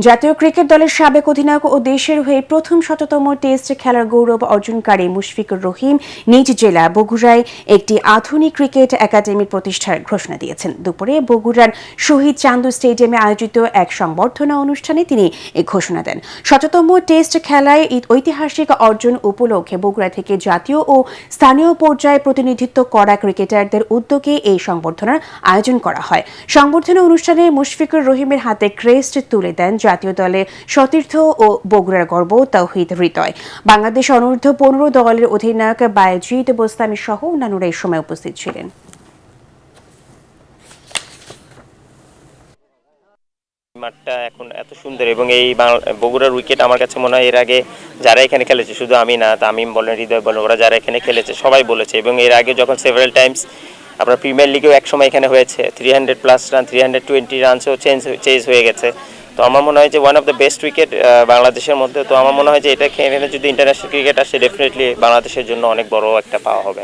জাতীয় ক্রিকেট দলের সাবেক অধিনায়ক ও দেশের হয়ে প্রথম শততম টেস্ট খেলার গৌরব অর্জনকারী মুশফিকুর রহিম নিজ জেলা বগুড়ায় একটি আধুনিক ক্রিকেট একাডেমি প্রতিষ্ঠার ঘোষণা দিয়েছেন। দুপুরে বগুড়ার শহীদ চান্দু স্টেডিয়ামে আয়োজিত এক সংবর্ধনা অনুষ্ঠানে তিনি এই ঘোষণা দেন। শততম টেস্ট খেলায় ঐতিহাসিক অর্জন উপলক্ষে বগুড়া থেকে জাতীয় ও স্থানীয় পর্যায়ে প্রতিনিধিত্ব করা ক্রিকেটারদের উদ্যোগে এই সংবর্ধনার আয়োজন করা হয়। সংবর্ধনা অনুষ্ঠানে মুশফিকুর রহিমের হাতে ক্রেস্ট তুলে দেন জাতীয় দলের সতীর্থ ও বগুড়ার গর্ব তাওহিদ হৃদয়। বাংলাদেশ অনূর্ধ্ব 15 দলের অধিনায়ক বায়েজিদ বোস্তামি সহ অন্যান্যরা এই সময় উপস্থিত ছিলেন। মাঠটা এখন এত সুন্দর এবং এই বগুড়ার উইকেট আমার কাছে মনে হয় এর আগে যারা এখানে খেলেছে, শুধু আমি না, তামিম বলেন, হৃদয় বলেন, ওরা যারা এখানে খেলেছে সবাই বলেছে। এবং এর আগে যখন সেভারাল টাইমস আপনার প্রিমিয়ার লিগেও এক সময় এখানে হয়েছে 300+ রান, 320 রানসও চেঞ্জ হয়ে গেছে। তো আমার মনে হয় যে one of the best wicket বাংলাদেশের মধ্যে। তো আমার মনে হয় যে এটা খেলে যদি ইন্টারন্যাশনাল ক্রিকেট আসে, ডেফিনেটলি বাংলাদেশের জন্য অনেক বড় একটা পাওয়া হবে।